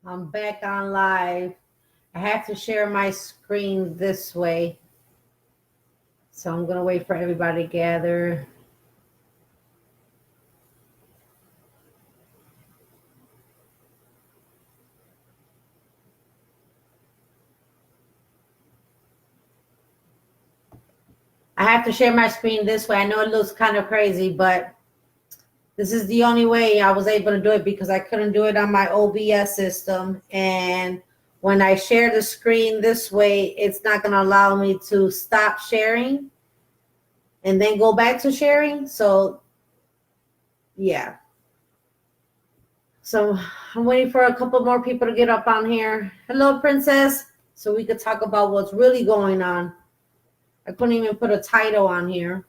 I'm back on live. I have to share my screen this way. So I'm going to wait for everybody to gather. I have to share my screen this way. I know it looks kind of crazy, but this is the only way I was able to do it because I couldn't do it on my OBS system. And when I share the screen this way, it's not going to allow me to stop sharing and then go back to sharing. So, yeah. So I'm waiting for a couple more people to get up on here. Hello, Princess. So we could talk about what's really going on. I couldn't even put a title on here.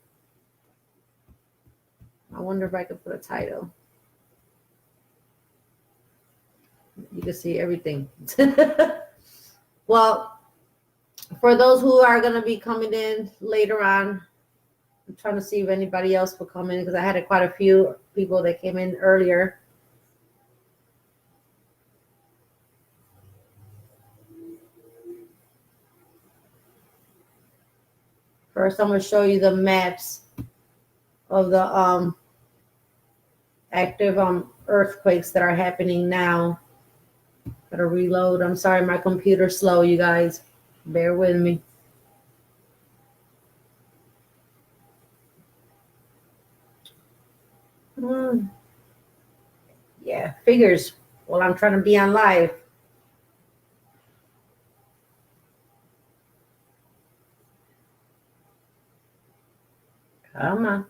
I wonder if I could put a title. You can see everything. Well, for those who are going to be coming in later on, I'm trying to see if anybody else will come in because I had quite a few people that came in earlier. First, I'm going to show you the maps of the active earthquakes that are happening now. Gotta reload. I'm sorry, my computer's slow, you guys. Bear with me. Yeah, figures. Well, I'm trying to be on live. Come on.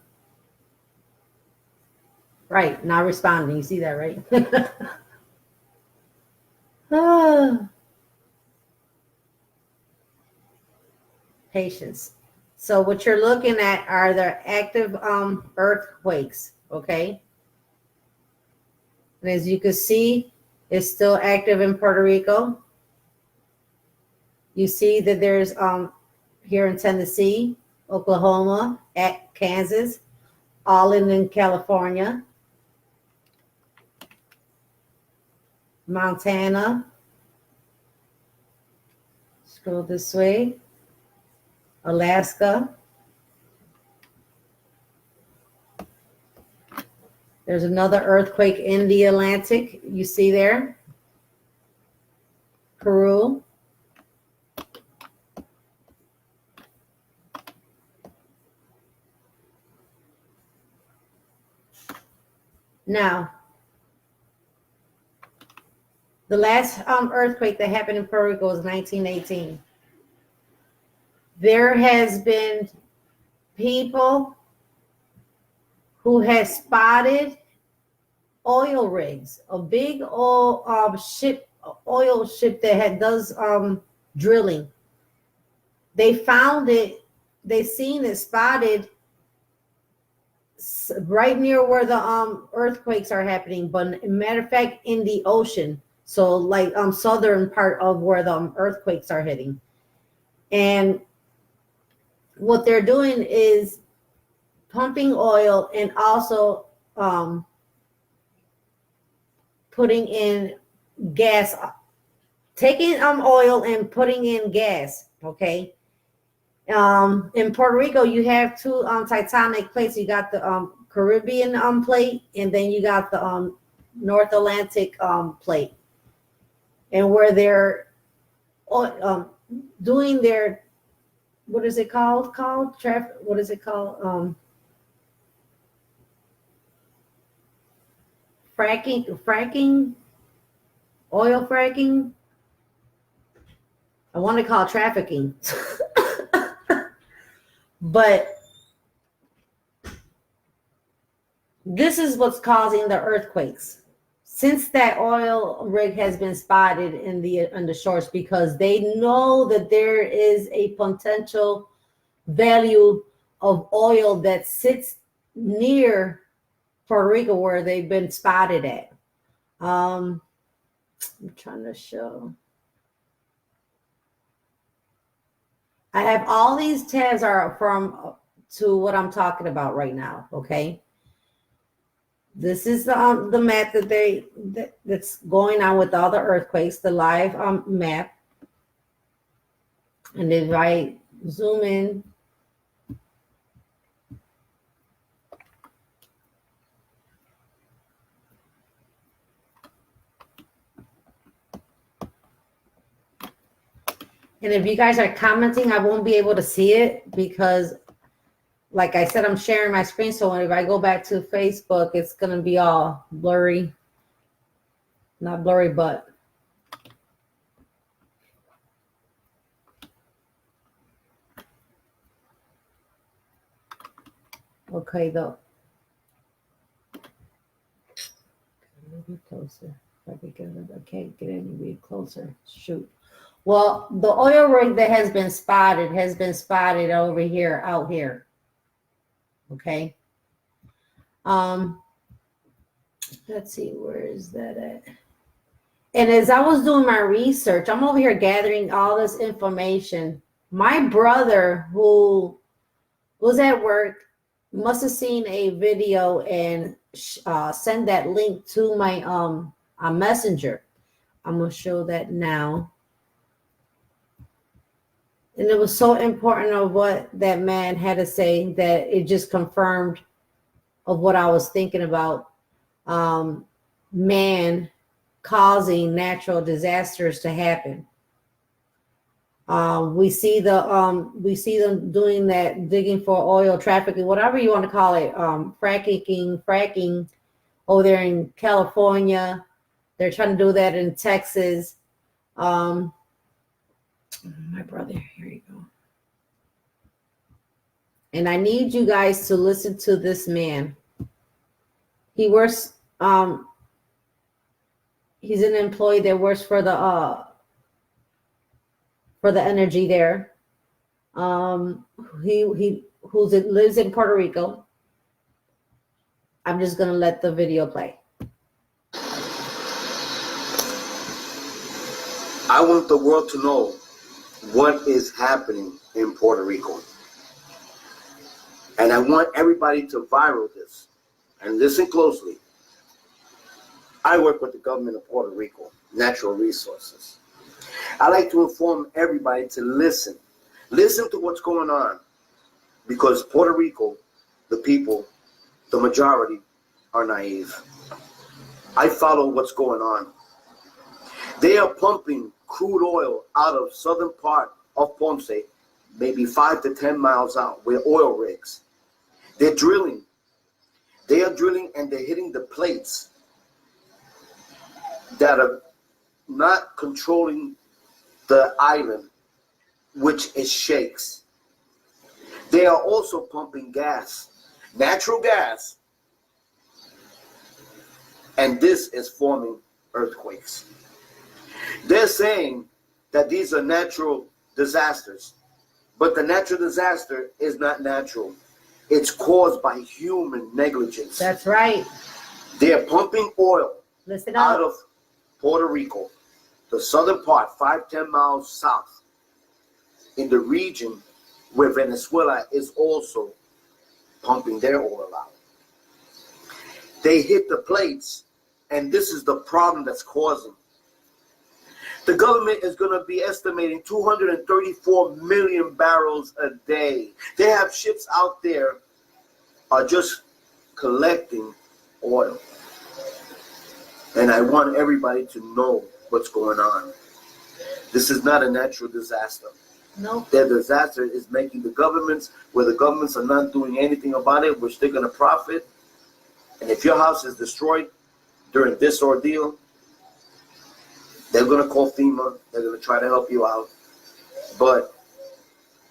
Right, not responding. You see that, right? Patience. So what you're looking at are the active earthquakes, okay? And as you can see, it's still active in Puerto Rico. You see that there's here in Tennessee, Oklahoma, at Kansas, all in California, Montana. Scroll this way. Alaska. There's another earthquake in the Atlantic. You see there. Peru. Now, the last earthquake that happened in Puerto Rico was 1918. There has been people who have spotted oil rigs, a big oil ship that does drilling. They found it. They seen it spotted right near where the earthquakes are happening, but matter of fact, in the ocean. So like southern part of where the earthquakes are hitting. And what they're doing is pumping oil and also putting in gas, taking oil and putting in gas, okay? In Puerto Rico, you have two tectonic plates. You got the Caribbean plate, and then you got the North Atlantic plate. And where they're doing their, what is it called? What is it called? Fracking, oil fracking. I want to call it trafficking. But this is what's causing the earthquakes. Since that oil rig has been spotted in the shores, because they know that there is a potential value of oil that sits near Puerto Rico where they've been spotted at. I'm trying to show. I have all these tabs are from to what I'm talking about right now, okay? This is the map that's going on with all the earthquakes, the live map. And if I zoom in, and if you guys are commenting, I won't be able to see it because, like I said, I'm sharing my screen. So if I go back to Facebook, it's going to be all blurry. Not blurry, but okay, though. Maybe closer. If I could get it, I can't get any bit closer. Shoot. Well, the oil rig that has been spotted over here, out here. Okay. Let's see, where is that at? And as I was doing my research, I'm over here gathering all this information. My brother, who was at work, must have seen a video and sent that link to my messenger. I'm gonna show that now. And it was so important of what that man had to say that it just confirmed of what I was thinking about. Man causing natural disasters to happen. We see them doing that, digging for oil, trafficking, whatever you want to call it, fracking over there in California. They're trying to do that in Texas. My brother, here you go. And I need you guys to listen to this man. He works, he's an employee that works for the energy there. He lives in Puerto Rico. I'm just gonna let the video play. I want the world to know what is happening in Puerto Rico. And I want everybody to viral this. And listen closely. I work with the government of Puerto Rico, Natural Resources. I like to inform everybody to listen. Listen to what's going on. Because Puerto Rico, the people, the majority, are naive. I follow what's going on. They are pumping crude oil out of southern part of Ponce, maybe 5 to 10 miles out, with oil rigs. They're drilling. They are drilling and they're hitting the plates that are not controlling the island, which it shakes. They are also pumping gas, natural gas, and this is forming earthquakes. They're saying that these are natural disasters, but the natural disaster is not natural. It's caused by human negligence. That's right. They're pumping oil out of Puerto Rico, the southern part, 5-10 miles south, in the region where Venezuela is also pumping their oil out. They hit the plates, and this is the problem that's causing. The government is going to be estimating 234 million barrels a day. They have ships out there are just collecting oil. And I want everybody to know what's going on. This is not a natural disaster. No. Their disaster is making the governments, where the governments are not doing anything about it, which they're going to profit. And if your house is destroyed during this ordeal, they're going to call FEMA. They're going to try to help you out. But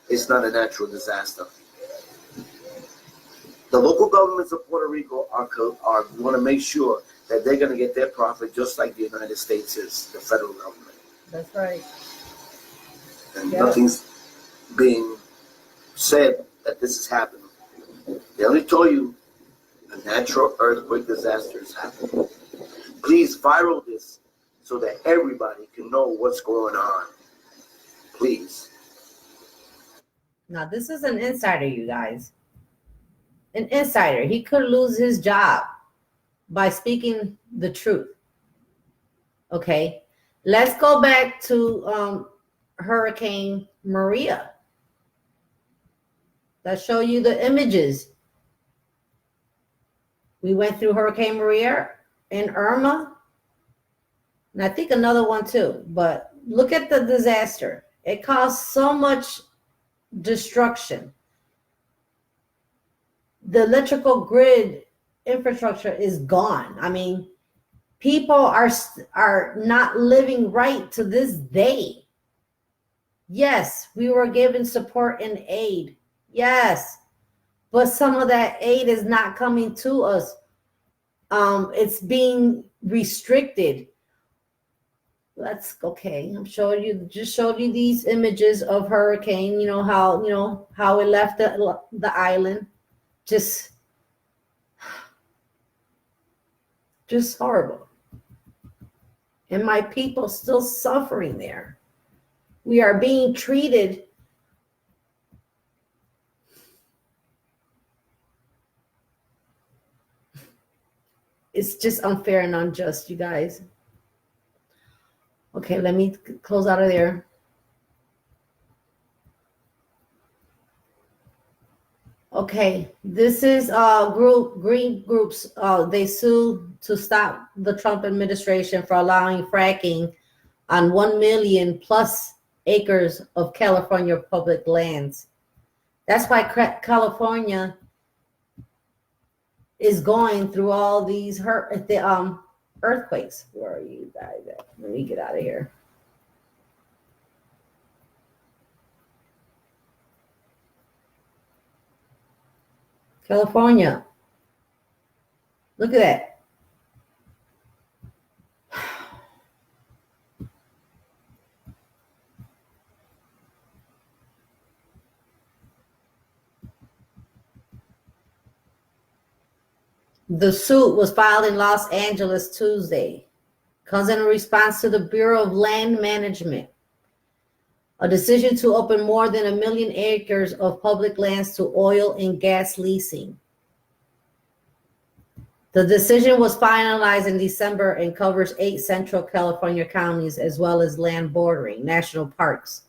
it's not a natural disaster. The local governments of Puerto Rico are going to make sure that they're going to get their profit just like the United States is, the federal government. That's right. And nothing's being said that this is happening. They only told you a natural earthquake disaster is happening. Please viral this so that everybody can know what's going on. Please. Now, this is an insider, you guys. An insider. He could lose his job. by speaking the truth. Okay, let's go back to Hurricane Maria. Let's show you the images. We went through Hurricane Maria and Irma, and I think another one too. But look at the disaster. It caused so much destruction. The electrical grid infrastructure is gone. I mean, people are not living right to this day. Yes, we were given support and aid. Yes, but some of that aid is not coming to us. It's being restricted. That's okay. I'm showing you, just showed you these images of hurricane. You know how it left the island. Just horrible. And my people still suffering there. We are being treated it's just unfair and unjust, you guys. Okay, let me close out of there. Okay, this is green groups. They sued to stop the Trump administration for allowing fracking on 1 million plus acres of California public lands. That's why California is going through all these earthquakes. Where are you guys at? Let me get out of here. California. Look at that. The suit was filed in Los Angeles Tuesday, comes in response to the Bureau of Land Management, a decision to open more than 1 million acres of public lands to oil and gas leasing. The decision was finalized in December and covers 8 Central California counties as well as land bordering national parks.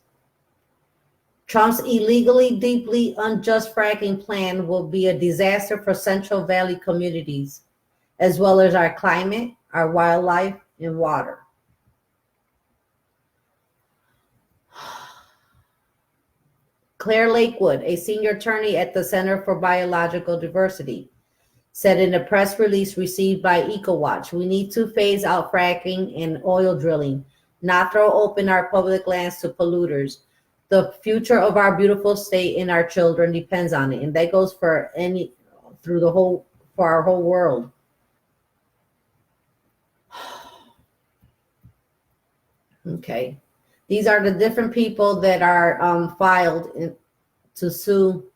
Trump's illegally, deeply unjust fracking plan will be a disaster for Central Valley communities, as well as our climate, our wildlife, and water. Claire Lakewood, a senior attorney at the Center for Biological Diversity, said in a press release received by EcoWatch, we need to phase out fracking and oil drilling, not throw open our public lands to polluters. The future of our beautiful state and our children depends on it. And that goes for our whole world. Okay. These are the different people that are filed to sue,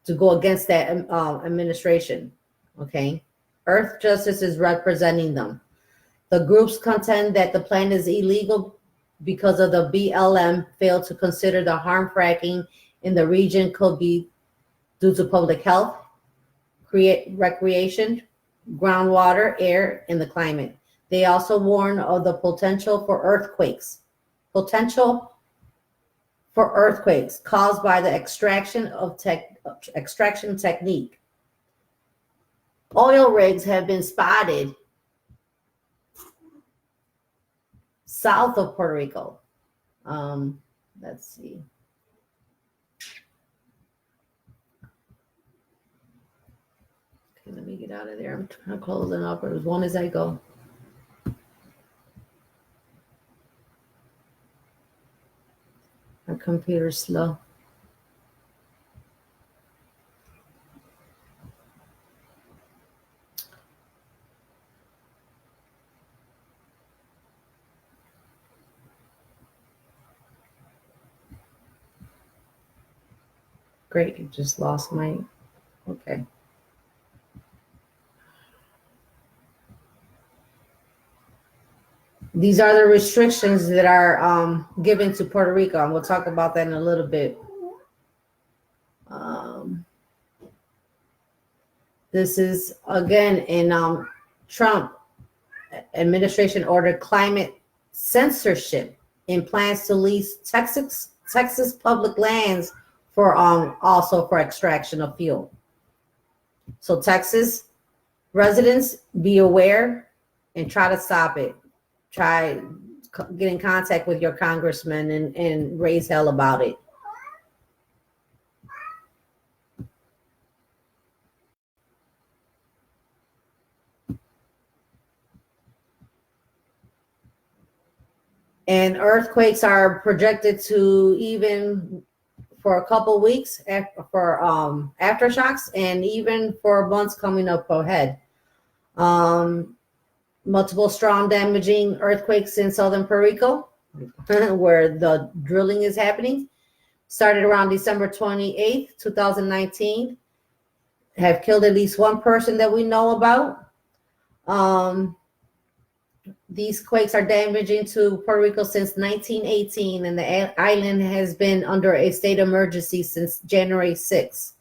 to go against that administration. Okay. Earth Justice is representing them. The groups contend that the plan is illegal because of the BLM failed to consider the harm fracking in the region could be due to public health, recreation, groundwater, air, and the climate. They also warn of the potential for earthquakes caused by the extraction technique. Oil rigs have been spotted south of Puerto Rico. Let's see. Okay, let me get out of there. I'm trying to close it up as long as I go. My computer's slow. Great, you just lost my, okay. These are the restrictions that are given to Puerto Rico, and we'll talk about that in a little bit. This is again in Trump administration ordered climate censorship in plans to lease Texas public lands for also for extraction of fuel. So Texas residents, be aware and try to stop it. Try get in contact with your congressman and raise hell about it. And earthquakes are projected to even for a couple weeks for aftershocks and even for months coming up ahead. Multiple strong damaging earthquakes in southern Puerto Rico, where the drilling is happening, started around December 28th, 2019, have killed at least one person that we know about. These quakes are damaging to Puerto Rico since 1918, and the island has been under a state of emergency since January 6th.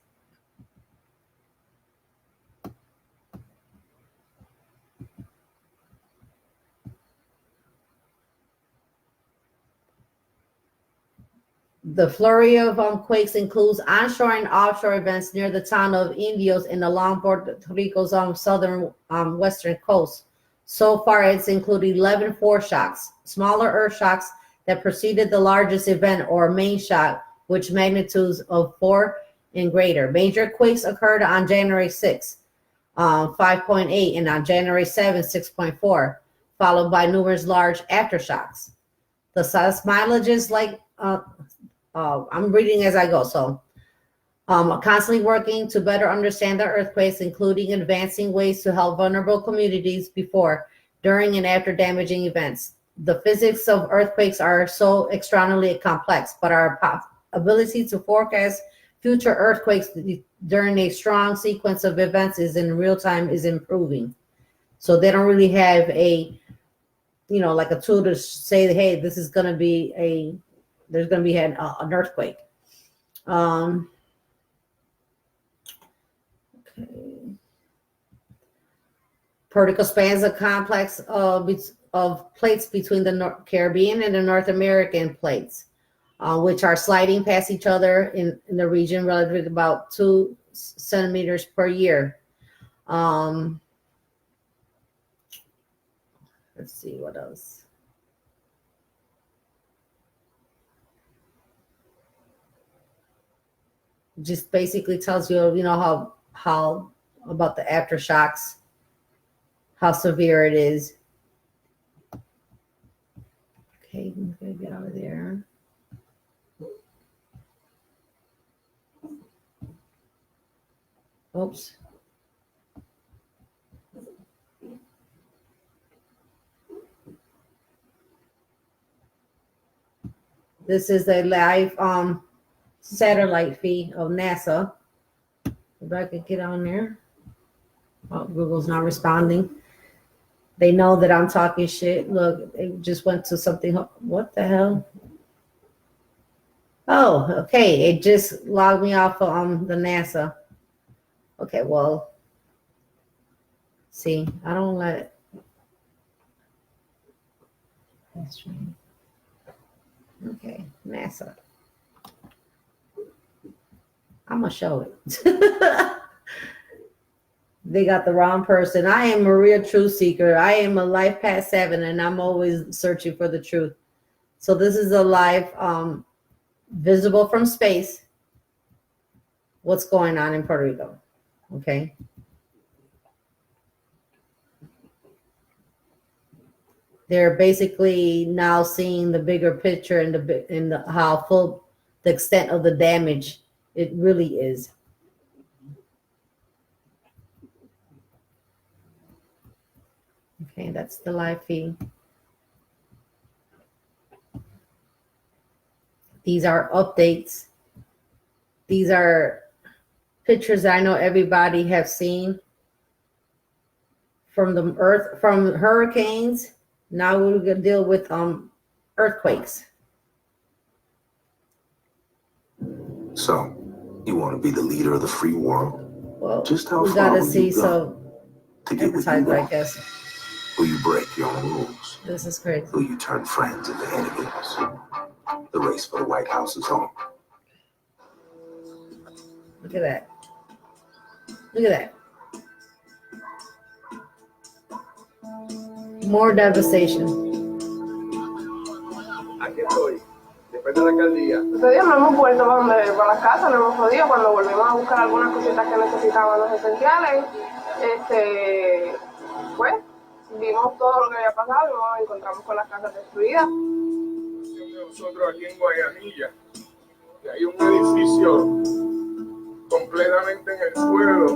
The flurry of quakes includes onshore and offshore events near the town of Indios and along Puerto Rico's southern western coast. So far, it's included 11 foreshocks, smaller earth shocks that preceded the largest event or main shock, which magnitudes of 4 and greater. Major quakes occurred on January 6, 5.8, and on January 7, 6.4, followed by numerous large aftershocks. The seismologists I'm reading as I go, so constantly working to better understand the earthquakes, including advancing ways to help vulnerable communities before, during, and after damaging events. The physics of earthquakes are so extraordinarily complex, but our ability to forecast future earthquakes during a strong sequence of events is in real time is improving. So they don't really have a, like a tool to say, hey, this is going to be there's going to be an earthquake. Okay. Puerto Rico spans a complex of plates between the Caribbean and the North American plates, which are sliding past each other in the region relatively about 2 centimeters per year. Let's see what else. Just basically tells you, how about the aftershocks, how severe it is. Okay, I'm gonna get out of there. Oops. This is a live satellite feed of NASA. If I could get on there. Oh, Google's not responding. They know that I'm talking shit. Look, it just went to something. What the hell? Oh, okay. It just logged me off of the NASA. Okay, well, see, I don't let it. That's right. Okay, NASA. I'm gonna show it. They got the wrong person. I am a real truth seeker. I am a life past 7, and I'm always searching for the truth. So this is a live, visible from space. What's going on in Puerto Rico? Okay. They're basically now seeing the bigger picture and the how full the extent of the damage it really is. Okay, that's the live feed. These are updates. These are pictures that I know everybody have seen from the earth, from hurricanes. Now we're gonna deal with earthquakes. So, you want to be the leader of the free world? Well, Just how we far gotta will see you go some to get what you exercise, I want? guess. Will you break your own rules? This is crazy. Will you turn friends into enemies? The race for the White House is on. Look at that. Look at that. More devastation. Aquí estoy. Depende de la alcaldía. Este día no hemos vuelto para la casa, no hemos podido. Cuando volvimos a buscar algunas cositas que necesitaban los esenciales, pues vimos todo lo que había pasado y nos encontramos con las casas destruidas. Nosotros aquí en Guayanilla, que hay un edificio completamente en el suelo.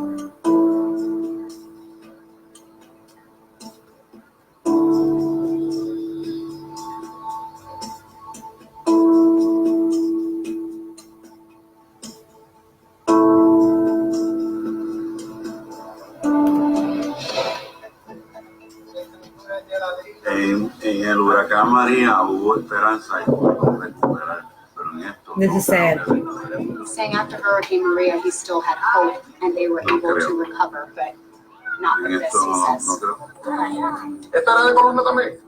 En el huracán María hubo esperanza y pudimos recuperar, pero en esto This is sad. He's saying after Hurricane Maria, he still had hope and they were able to recover, but not En with this, esto he no says. creo. ¿Esta era de Colombia también?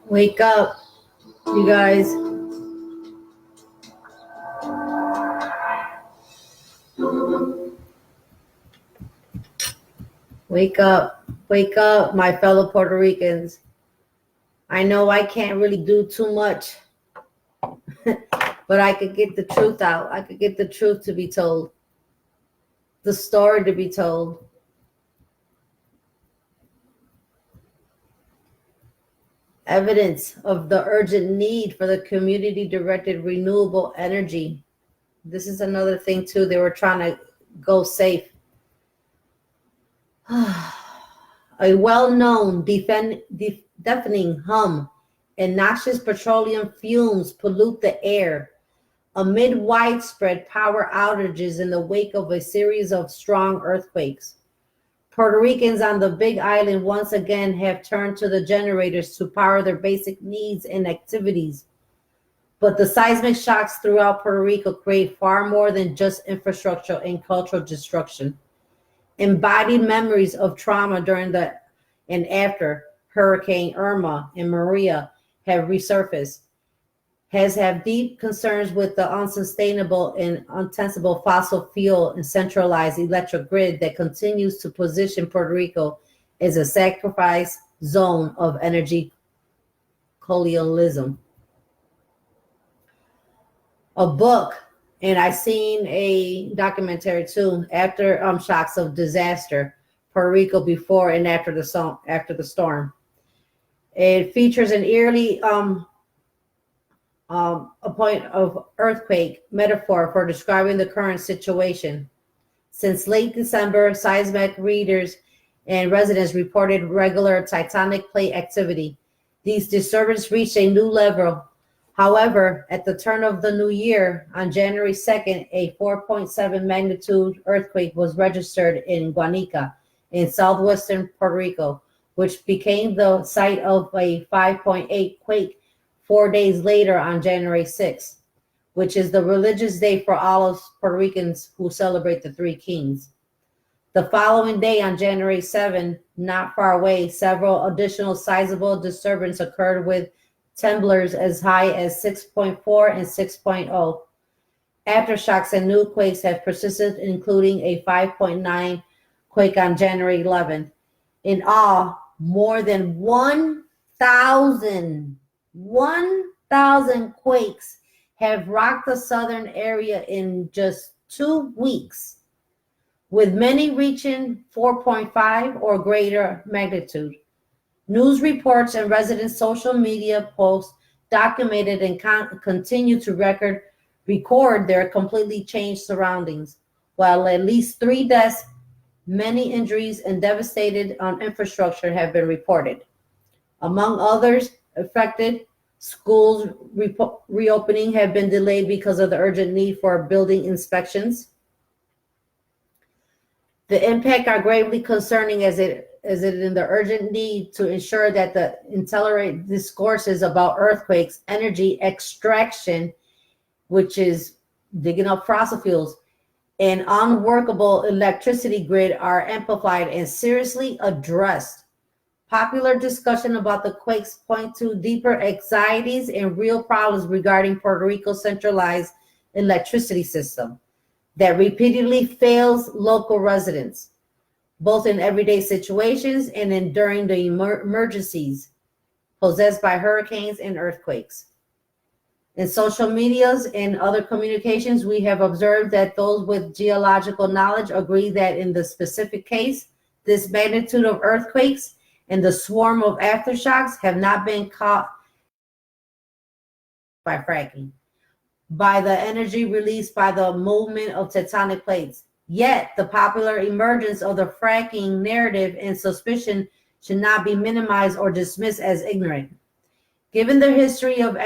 Wake up, you guys. Wake up, my fellow Puerto Ricans. I know I can't really do too much, but I could get the truth out. I could get the truth to be told, the story to be told. Evidence of the urgent need for the community-directed renewable energy. This is another thing, too. They were trying to go safe. A well-known deafening hum and noxious petroleum fumes pollute the air amid widespread power outages in the wake of a series of strong earthquakes. Puerto Ricans on the Big Island once again have turned to the generators to power their basic needs and activities. But the seismic shocks throughout Puerto Rico create far more than just infrastructure and cultural destruction. Embodied memories of trauma during the and after Hurricane Irma and Maria have resurfaced, have deep concerns with the unsustainable and untenable fossil fuel and centralized electric grid that continues to position Puerto Rico as a sacrifice zone of energy colonialism. A book, and I seen a documentary too, after shocks of disaster, Puerto Rico before and after the storm. It features an eerily a point of earthquake metaphor for describing the current situation. Since late December, seismic readers and residents reported regular tectonic plate activity. These disturbances reached a new level. However, at the turn of the new year, on January 2nd, a 4.7 magnitude earthquake was registered in Guanica in southwestern Puerto Rico, which became the site of a 5.8 quake 4 days later on January 6th, which is the religious day for all of Puerto Ricans who celebrate the Three Kings. The following day, on January 7th, not far away, several additional sizable disturbances occurred with temblors as high as 6.4 and 6.0. Aftershocks and new quakes have persisted, including a 5.9 quake on January 11th. In all, more than 1,000 quakes have rocked the southern area in just 2 weeks, with many reaching 4.5 or greater magnitude. News reports and resident social media posts documented and continue to record their completely changed surroundings, while at least 3 deaths, many injuries, and devastated infrastructure have been reported. Among others affected, schools reopening have been delayed because of the urgent need for building inspections. The impact are gravely concerning as it is it in the urgent need to ensure that the intolerant discourses about earthquakes, energy extraction, which is digging up fossil fuels, and unworkable electricity grid are amplified and seriously addressed. Popular discussion about the quakes point to deeper anxieties and real problems regarding Puerto Rico's centralized electricity system that repeatedly fails local residents, both in everyday situations and during the emergencies possessed by hurricanes and earthquakes. In social medias and other communications, we have observed that those with geological knowledge agree that in the specific case, this magnitude of earthquakes and the swarm of aftershocks have not been caught by fracking, by the energy released by the movement of tectonic plates. Yet, the popular emergence of the fracking narrative and suspicion should not be minimized or dismissed as ignorant. Given the history of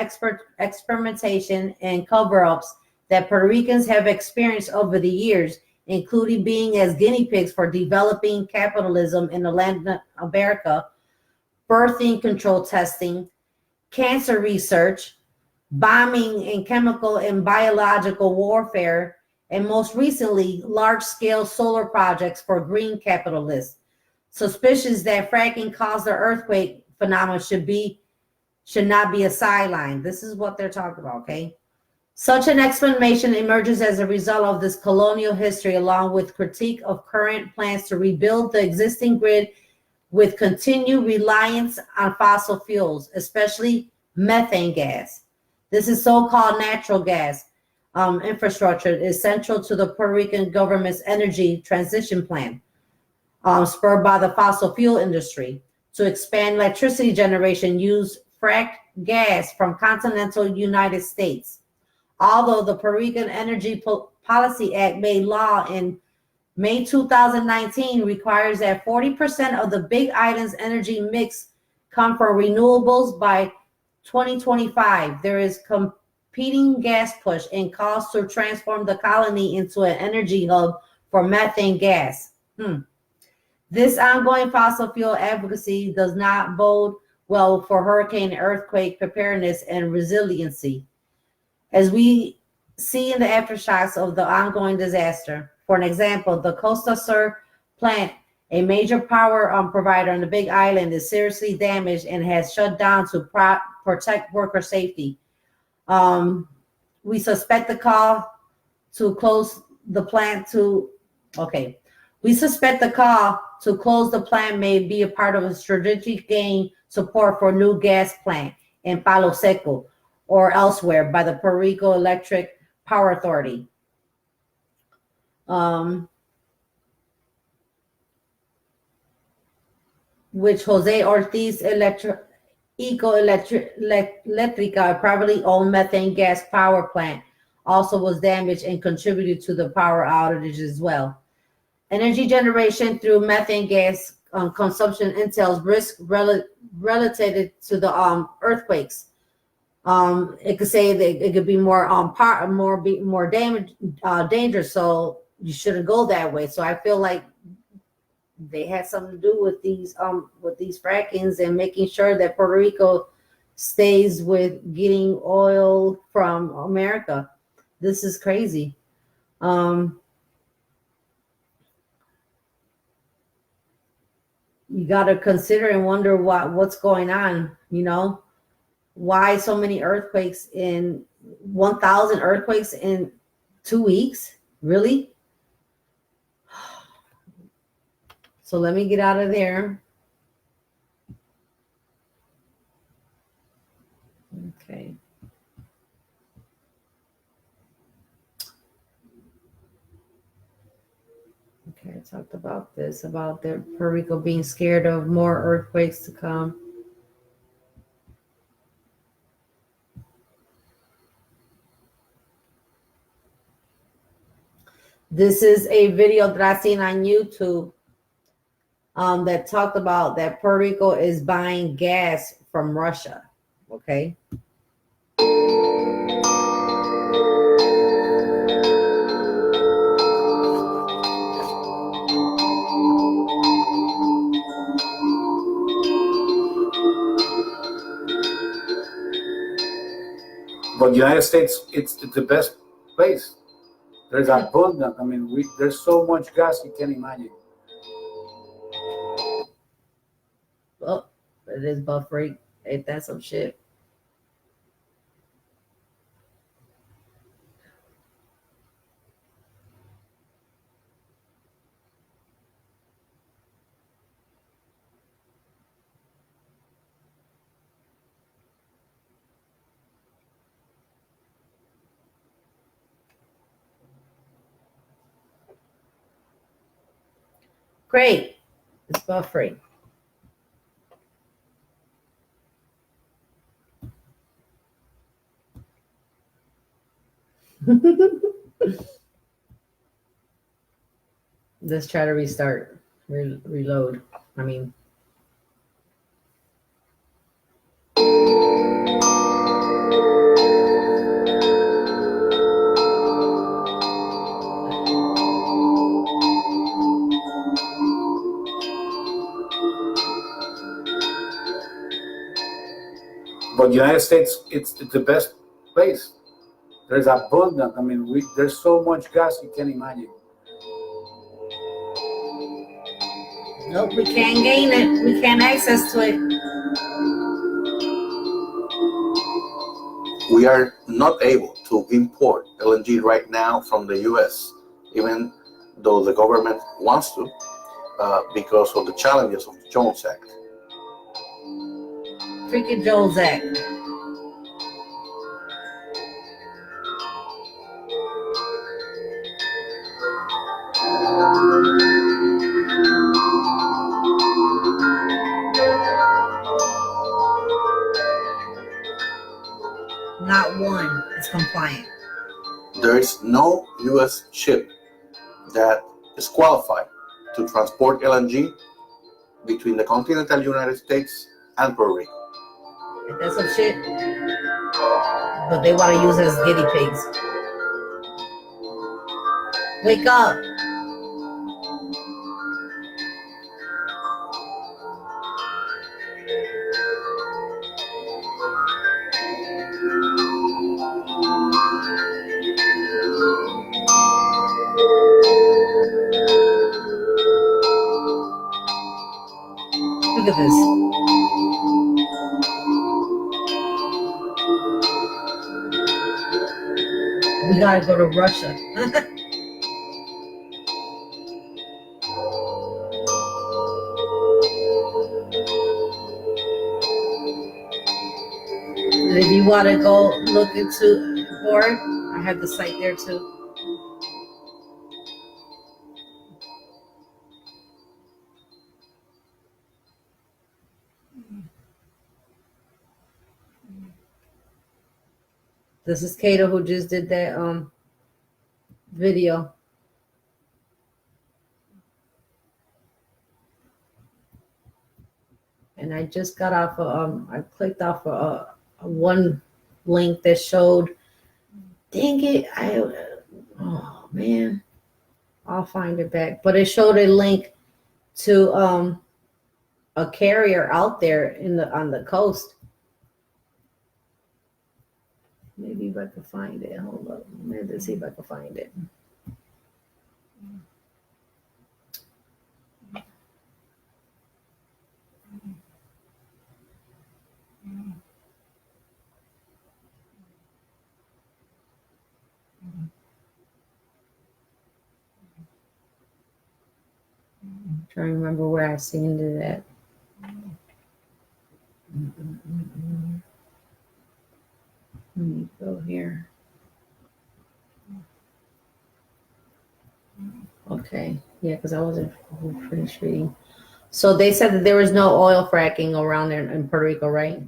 experimentation and cover-ups that Puerto Ricans have experienced over the years, including being as guinea pigs for developing capitalism in the land of America, birthing control testing, cancer research, bombing and chemical and biological warfare, and most recently, large-scale solar projects for green capitalists, suspicions that fracking caused the earthquake phenomenon should not be a sideline. This is what they're talking about, okay? Such an explanation emerges as a result of this colonial history, along with critique of current plans to rebuild the existing grid with continued reliance on fossil fuels, especially methane gas. This is so-called natural gas infrastructure is central to the Puerto Rican government's energy transition plan, spurred by the fossil fuel industry to expand electricity generation, use fracked gas from continental United States. Although the Puerto Rican Energy Policy Act made law in May 2019 requires that 40% of the Big Island's energy mix come from renewables by 2025. There is competing gas push and calls to transform the colony into an energy hub for methane gas. This ongoing fossil fuel advocacy does not bode well for hurricane and earthquake preparedness and resiliency, as we see in the aftershocks of the ongoing disaster. For an example, the Costa Sur plant, a major power provider on the Big Island, is seriously damaged and has shut down to protect worker safety. We suspect the call to close the plant We suspect the call to close the plant may be a part of a strategic gain support for new gas plant in Palo Seco or elsewhere by the Puerto Rico Electric Power Authority. Which Jose Ortiz Electrica, a privately owned methane gas power plant, also was damaged and contributed to the power outage as well. Energy generation through methane gas consumption entails risk related to the earthquakes. It could say that it could be more dangerous, so you shouldn't go that way. So I feel like they had something to do with these frackings and making sure that Puerto Rico stays with getting oil from America. This is crazy. You got to consider and wonder what's going on, why so many earthquakes 1,000 earthquakes in 2 weeks? Really? So let me get out of there. Okay. Okay, I talked about this, about the Puerto Rico being scared of more earthquakes to come. This is a video that I seen on YouTube that talked about that Puerto Rico is buying gas from Russia. Okay. But United States, it's the best place. There's abundant. I mean, there's so much gas you can't imagine. Oh, it is buffering. Ain't that some shit? Great. It's buffering. Let's try to restart. Reload. I mean. But United States, it's the best place. There's abundant. I mean, there's so much gas you can't imagine. Nope, we can't gain it. We can't access to it. We are not able to import LNG right now from the U.S., even though the government wants to, because of the challenges of the Jones Act. Freaking Jones Act. Not one is compliant. There is no U.S. ship that is qualified to transport LNG between the continental United States and Puerto Rico. Ain't that some shit? But they want to use it as guinea pigs. Wake up. Look at this. We gotta go to Russia. And if you want to go look into more, I have the site there too. This is Kato who just did that video. And I just got off I clicked off a one link that showed, dang it, oh man, I'll find it back. But it showed a link to a carrier out there on the coast. Maybe if I can find it. Hold up. Let's see if I can find it. I'm trying to remember where I seen it at. Let me go here. Okay, yeah, because I wasn't finished reading. So they said that there was no oil fracking around there in Puerto Rico, right?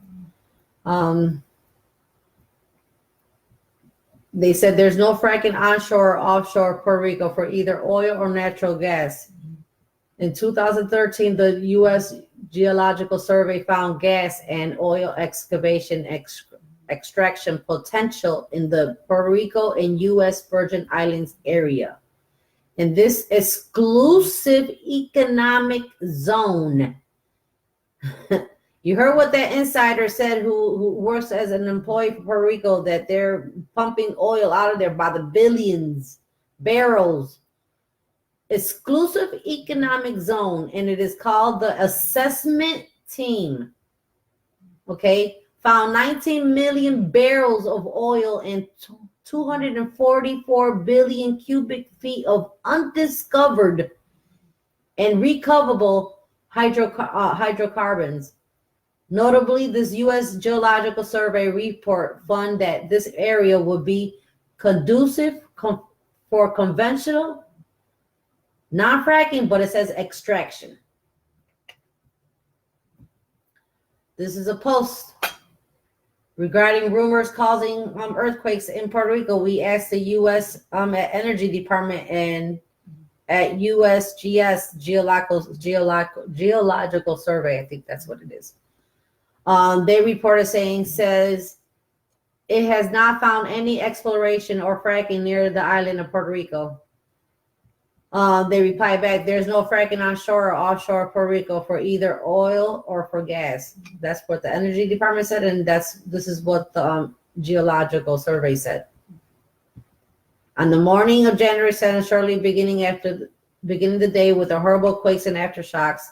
They said there's no fracking onshore or offshore Puerto Rico for either oil or natural gas. In 2013, the U.S. Geological Survey found gas and oil excavation extraction potential in the Puerto Rico and U.S. Virgin Islands area. In this exclusive economic zone, You heard what that insider said who works as an employee for Puerto Rico, that they're pumping oil out of there by the billions, barrels. Exclusive economic zone, and it is called the assessment team. Okay, found 19 million barrels of oil and 244 billion cubic feet of undiscovered and recoverable hydrocarbons. Notably, this U.S. Geological Survey report found that this area would be conducive for conventional, non-fracking, but it says extraction. This is a post regarding rumors causing earthquakes in Puerto Rico. We asked the U.S. Energy Department and at USGS Geological Survey, I think that's what it is. They reported says it has not found any exploration or fracking near the island of Puerto Rico. They replied back, there's no fracking onshore or offshore Puerto Rico for either oil or for gas. That's what the Energy Department said, and this is what the Geological Survey said. On the morning of January 7th, shortly beginning the day with the horrible quakes and aftershocks,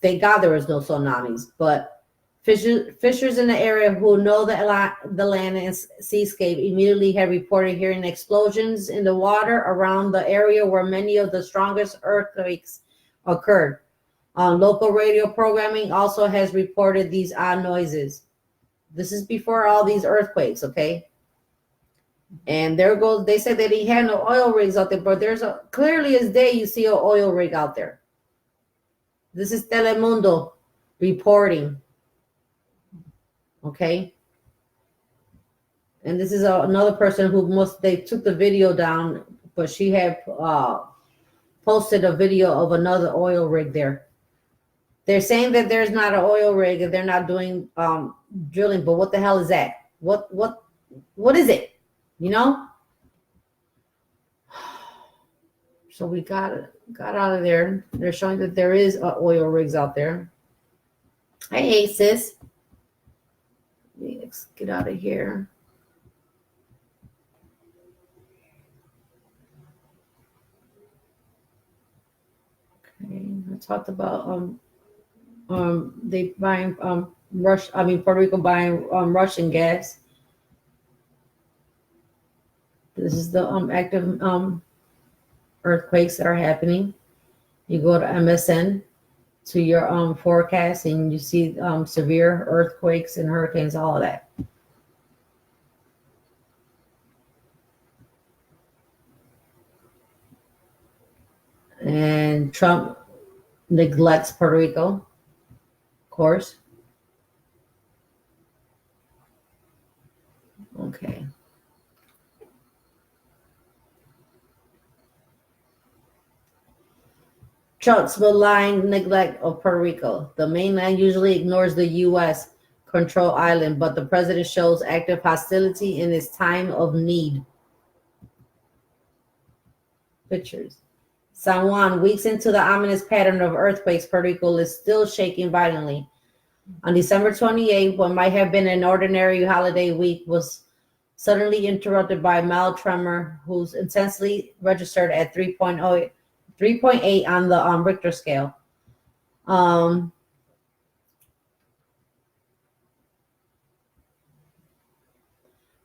thank God there was no tsunamis, but fishers in the area who know the land and seascape immediately had reported hearing explosions in the water around the area where many of the strongest earthquakes occurred. Local radio programming also has reported these odd noises. This is before all these earthquakes, okay? And there goes, they said that he had no oil rigs out there, but there's clearly as day you see an oil rig out there. This is Telemundo reporting. Okay. And this is another person who they took the video down, but she had posted a video of another oil rig there. They're saying that there's not an oil rig and they're not doing drilling, but what the hell is that? What is it? You know? So we got out of there. They're showing that there is oil rigs out there. Hey, sis. Let's get out of here. Okay, I talked about they buying Puerto Rico buying Russian gas. This is the active earthquakes that are happening. You go to MSN to your forecast and you see severe earthquakes and hurricanes, all of that. And Trump neglects Puerto Rico, of course. Okay. Trump's malign neglect of Puerto Rico. The mainland usually ignores the U.S. control island, but the president shows active hostility in his time of need. Pictures. San Juan, weeks into the ominous pattern of earthquakes, Puerto Rico is still shaking violently. On December 28th, what might have been an ordinary holiday week was suddenly interrupted by a mild tremor whose intensity registered at 3.8 on the Richter scale.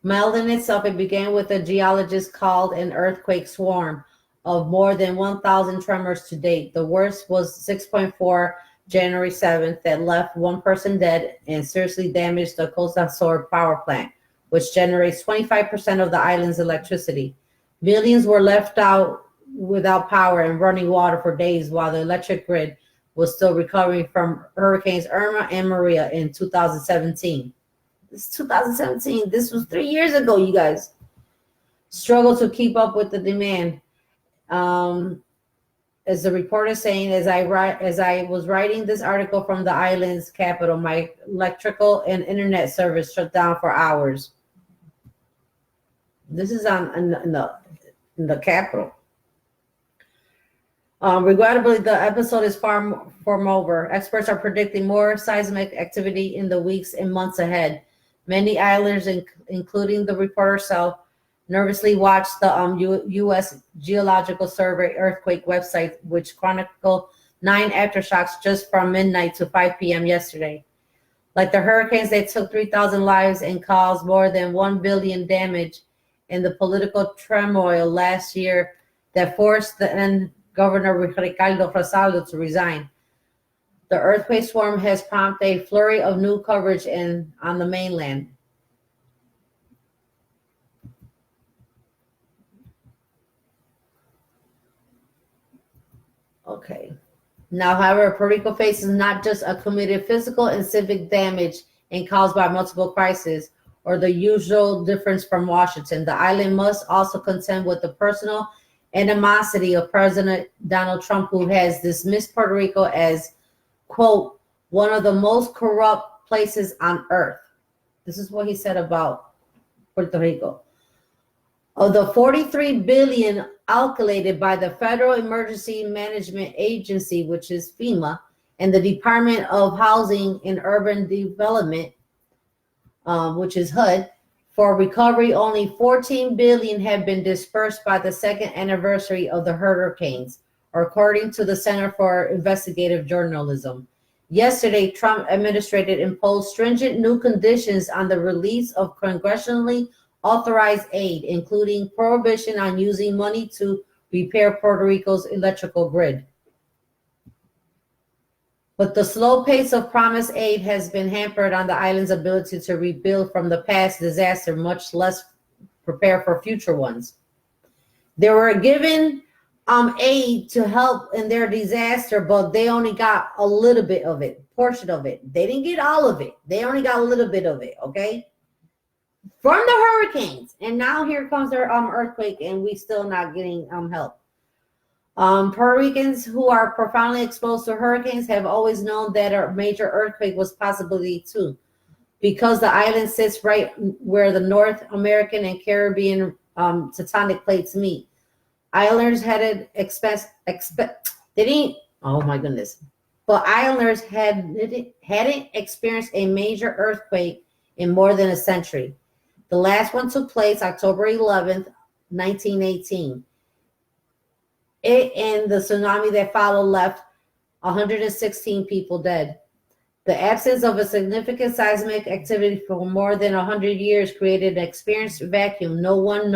Mild in itself, it began with a geologist called an earthquake swarm of more than 1,000 tremors to date. The worst was 6.4 January 7th that left one person dead and seriously damaged the Costa Azul power plant, which generates 25% of the island's electricity. Millions were left out without power and running water for days while the electric grid was still recovering from hurricanes Irma and Maria in 2017. This is 2017. This was 3 years ago, you guys. Struggle to keep up with the demand. As the reporter saying, as I was writing this article from the island's capital, my electrical and internet service shut down for hours. This is in the capital. Regrettably, the episode is far from over. Experts are predicting more seismic activity in the weeks and months ahead. Many islanders, including the reporter herself, nervously watched the U.S. Geological Survey earthquake website, which chronicled 9 aftershocks just from midnight to 5 p.m. yesterday. Like the hurricanes, they took 3,000 lives and caused more than $1 billion damage in the political turmoil last year that forced the then Governor Ricardo Rosaldo to resign. The earthquake swarm has prompted a flurry of new coverage on the mainland. Okay. Now, however, Puerto Rico faces not just accumulated physical and civic damage and caused by multiple crises, or the usual difference from Washington. The island must also contend with the personal animosity of President Donald Trump, who has dismissed Puerto Rico as, quote, one of the most corrupt places on earth. This is what he said about Puerto Rico. Of the $43 billion allocated by the Federal Emergency Management Agency, which is FEMA, and the Department of Housing and Urban Development, which is HUD, for recovery, only $14 billion have been dispersed by the second anniversary of the hurricanes, according to the Center for Investigative Journalism. Yesterday, Trump administration imposed stringent new conditions on the release of congressionally authorized aid, including prohibition on using money to repair Puerto Rico's electrical grid. But the slow pace of promised aid has been hampered on the island's ability to rebuild from the past disaster, much less prepare for future ones. They were given aid to help in their disaster, but they only got a little bit of it, portion of it. They didn't get all of it. They only got a little bit of it, okay? From the hurricanes. And now here comes their earthquake, and we still not getting help. Puerto Ricans who are profoundly exposed to hurricanes have always known that a major earthquake was possibility too, because the island sits right where the North American and Caribbean tectonic plates meet. Islanders hadn't islanders hadn't experienced a major earthquake in more than a century. The last one took place October 11th, 1918. It and the tsunami that followed left 116 people dead. The absence of a significant seismic activity for more than 100 years created an experienced vacuum. No one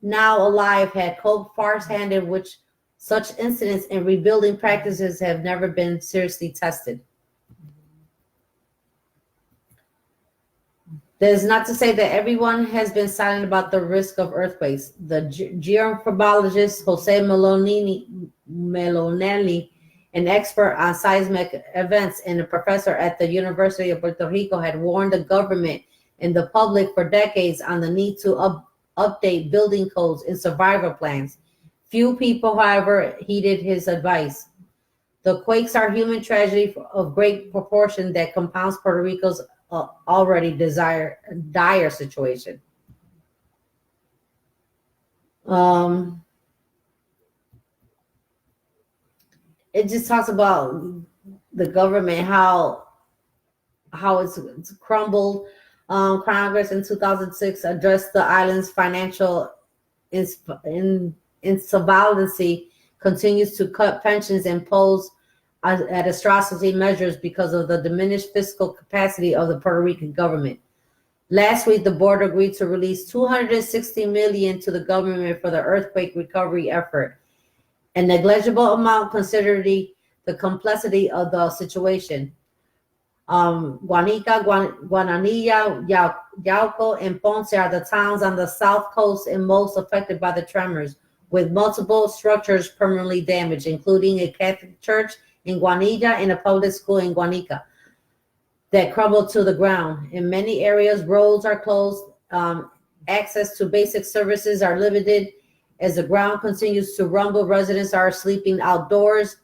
now alive had coped far-handed with such incidents, and rebuilding practices have never been seriously tested. That is not to say that everyone has been silent about the risk of earthquakes. The geomorphologist Jose Melonelli, an expert on seismic events and a professor at the University of Puerto Rico, had warned the government and the public for decades on the need to update building codes and survival plans. Few people, however, heeded his advice. The quakes are human tragedy of great proportion that compounds Puerto Rico's already dire situation. It just talks about the government, how it's crumbled. Congress in 2006 addressed the island's financial insolvency, continues to cut pensions and pose at atrocity measures because of the diminished fiscal capacity of the Puerto Rican government. Last week, the board agreed to release $260 million to the government for the earthquake recovery effort, a negligible amount considering the complexity of the situation. Guanica, Guananilla, Yauco, and Ponce are the towns on the south coast and most affected by the tremors, with multiple structures permanently damaged, including a Catholic church in Guanilla and a public school in Guanica that crumbled to the ground. In many areas, roads are closed. Access to basic services are limited. As the ground continues to rumble, residents are sleeping outdoors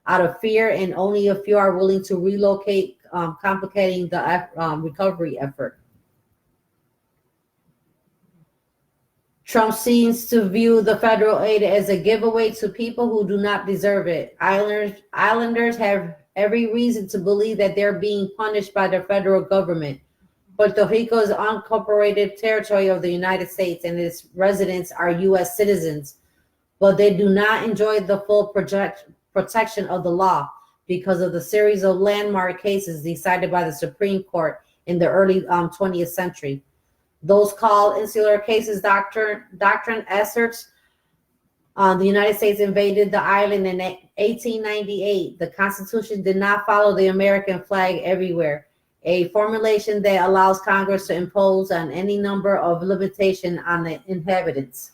out of fear, and only a few are willing to relocate, complicating the recovery effort. Trump seems to view the federal aid as a giveaway to people who do not deserve it. Islanders have every reason to believe that they're being punished by the federal government. Puerto Rico is unincorporated territory of the United States, and its residents are U.S. citizens, but they do not enjoy the full protection of the law because of the series of landmark cases decided by the Supreme Court in the early 20th century. Those called insular cases doctrine asserts the United States invaded the island in 1898. The Constitution did not follow the American flag everywhere, a formulation that allows Congress to impose on any number of limitations on the inhabitants.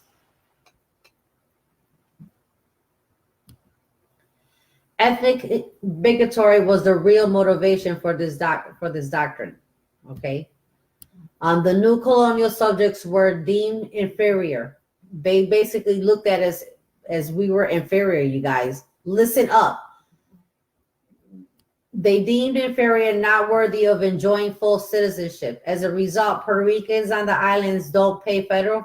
Ethnic bigotry was the real motivation for this doctrine. Okay. The new colonial subjects were deemed inferior. They basically looked at us as we were inferior, you guys. Listen up. They deemed inferior and not worthy of enjoying full citizenship. As a result, Puerto Ricans on the islands don't pay federal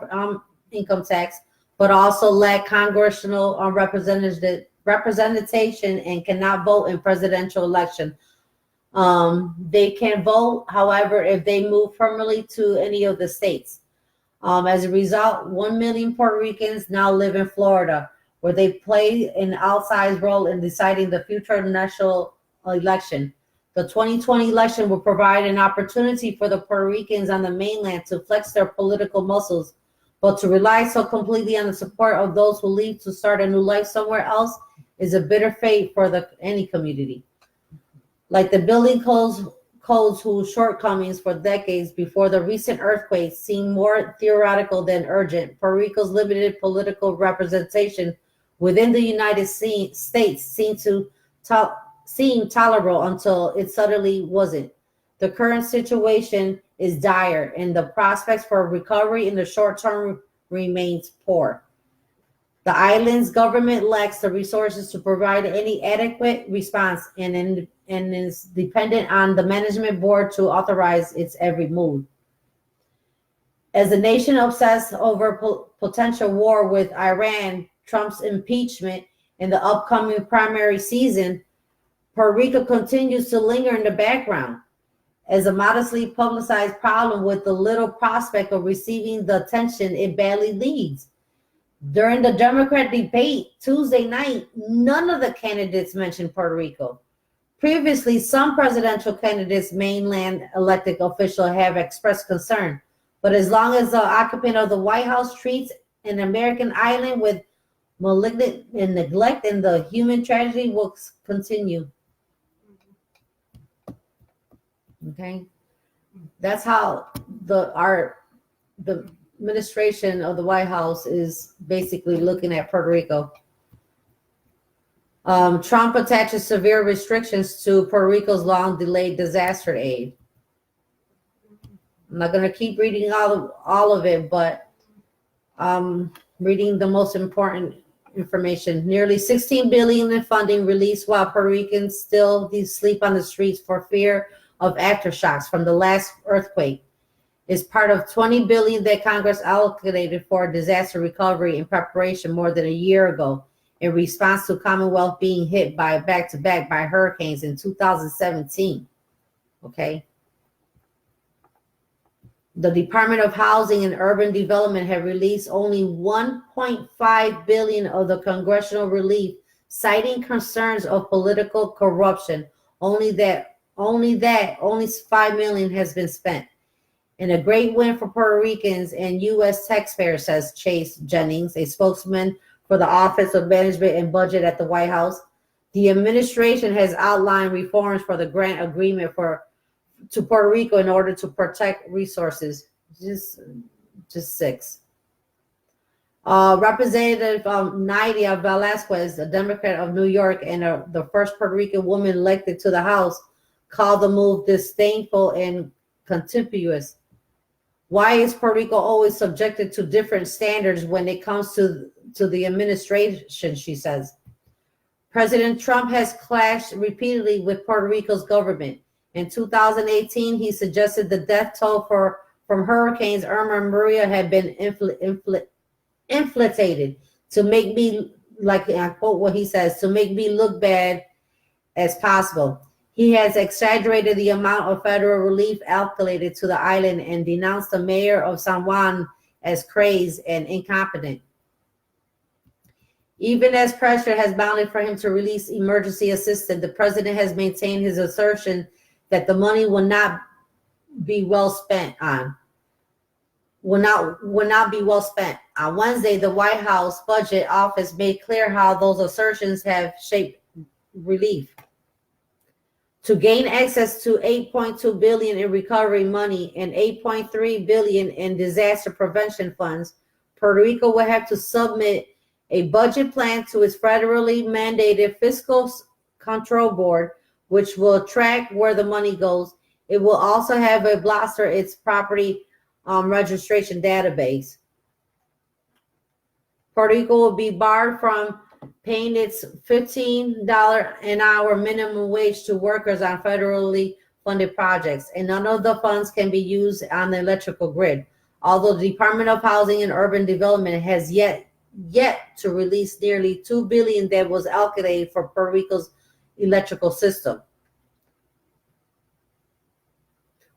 income tax, but also lack congressional representation and cannot vote in presidential election. They can vote, however, if they move permanently to any of the states. As a result, 1 million Puerto Ricans now live in Florida, where they play an outsized role in deciding the future national election. The 2020 election will provide an opportunity for the Puerto Ricans on the mainland to flex their political muscles, but to rely so completely on the support of those who leave to start a new life somewhere else is a bitter fate for any community. Like the building codes whose shortcomings for decades before the recent earthquakes seemed more theoretical than urgent, Puerto Rico's limited political representation within the United States seemed tolerable until it suddenly wasn't. The current situation is dire, and the prospects for recovery in the short term remains poor. The island's government lacks the resources to provide any adequate response and is dependent on the management board to authorize its every move. As the nation obsessed over potential war with Iran, Trump's impeachment, and the upcoming primary season, Puerto Rico continues to linger in the background as a modestly publicized problem with the little prospect of receiving the attention it badly needs. During the Democrat debate Tuesday night, none of the candidates mentioned Puerto Rico. Previously, some presidential candidates, mainland elected officials, have expressed concern. But as long as the occupant of the White House treats an American island with malignant and neglect, and the human tragedy will continue. Okay, that's how the administration of the White House is basically looking at Puerto Rico. Trump attaches severe restrictions to Puerto Rico's long-delayed disaster aid. I'm not going to keep reading all of it, but reading the most important information. Nearly $16 billion in funding released while Puerto Ricans still sleep on the streets for fear of aftershocks from the last earthquake is part of $20 billion that Congress allocated for disaster recovery in preparation more than a year ago in response to Commonwealth being hit back-to-back by hurricanes in 2017. Okay. The Department of Housing and Urban Development had released only $1.5 billion of the congressional relief, citing concerns of political corruption. Only $5 million has been spent. And a great win for Puerto Ricans and U.S. taxpayers, says Chase Jennings, a spokesman for the Office of Management and Budget at the White House. The administration has outlined reforms for the grant agreement to Puerto Rico in order to protect resources. Just six. Representative Nydia Velasquez, a Democrat of New York and the first Puerto Rican woman elected to the House, called the move disdainful and contemptuous. Why is Puerto Rico always subjected to different standards when it comes to the administration, she says. President Trump has clashed repeatedly with Puerto Rico's government. In 2018, he suggested the death toll from hurricanes Irma and Maria had been inflated to make me, like I quote what he says, to make me look bad as possible. He has exaggerated the amount of federal relief allocated to the island and denounced the mayor of San Juan as crazed and incompetent. Even as pressure has mounted for him to release emergency assistance, the president has maintained his assertion that the money will not be well spent on. Will not be well spent. On Wednesday, the White House Budget Office made clear how those assertions have shaped relief. To gain access to $8.2 billion in recovery money and $8.3 billion in disaster prevention funds, Puerto Rico will have to submit a budget plan to its federally mandated Fiscal Control Board, which will track where the money goes. It will also have a bolster its property registration database. Puerto Rico will be barred from paying its $15 an hour minimum wage to workers on federally funded projects, and none of the funds can be used on the electrical grid. Although the Department of Housing and Urban Development has yet to release nearly $2 billion that was allocated for Puerto Rico's electrical system.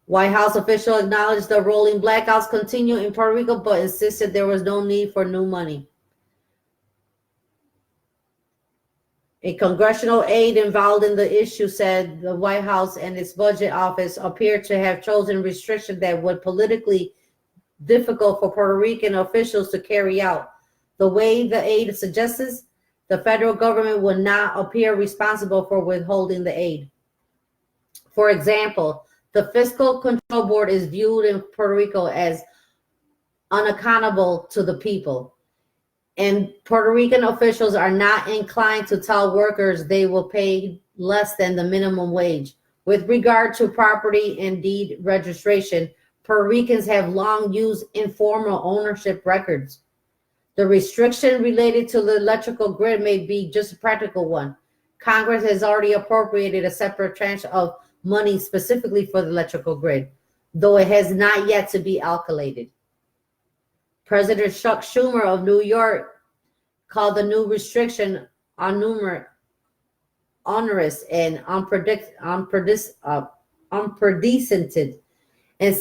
White House official acknowledged the rolling blackouts continue in Puerto Rico, but insisted there was no need for new money. A congressional aide involved in the issue said the White House and its budget office appear to have chosen restrictions that would politically difficult for Puerto Rican officials to carry out. The way the aid suggests, the federal government will not appear responsible for withholding the aid. For example, the Fiscal Control Board is viewed in Puerto Rico as unaccountable to the people, and Puerto Rican officials are not inclined to tell workers they will pay less than the minimum wage. With regard to property and deed registration, Puerto Ricans have long used informal ownership records. The restriction related to the electrical grid may be just a practical one. Congress has already appropriated a separate tranche of money specifically for the electrical grid, though it has not yet to be allocated. President Chuck Schumer of New York called the new restriction onerous and unprecedented, and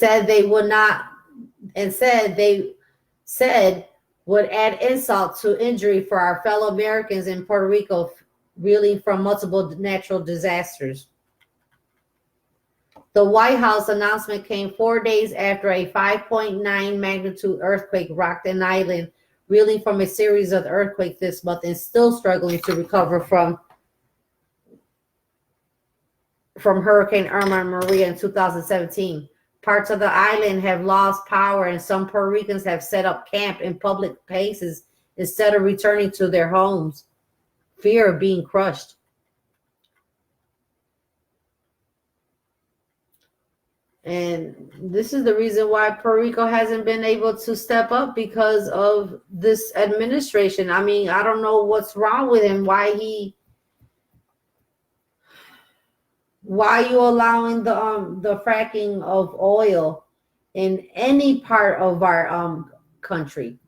said would add insult to injury for our fellow Americans in Puerto Rico reeling from multiple natural disasters. The White House announcement came 4 days after a 5.9 magnitude earthquake rocked an island, reeling from a series of earthquakes this month and still struggling to recover from Hurricane Irma and Maria in 2017. Parts of the island have lost power, and some Puerto Ricans have set up camp in public places instead of returning to their homes, fear of being crushed. And this is the reason why Puerto Rico hasn't been able to step up, because of this administration. I mean, I don't know what's wrong with him. Why are you allowing the fracking of oil in any part of our country?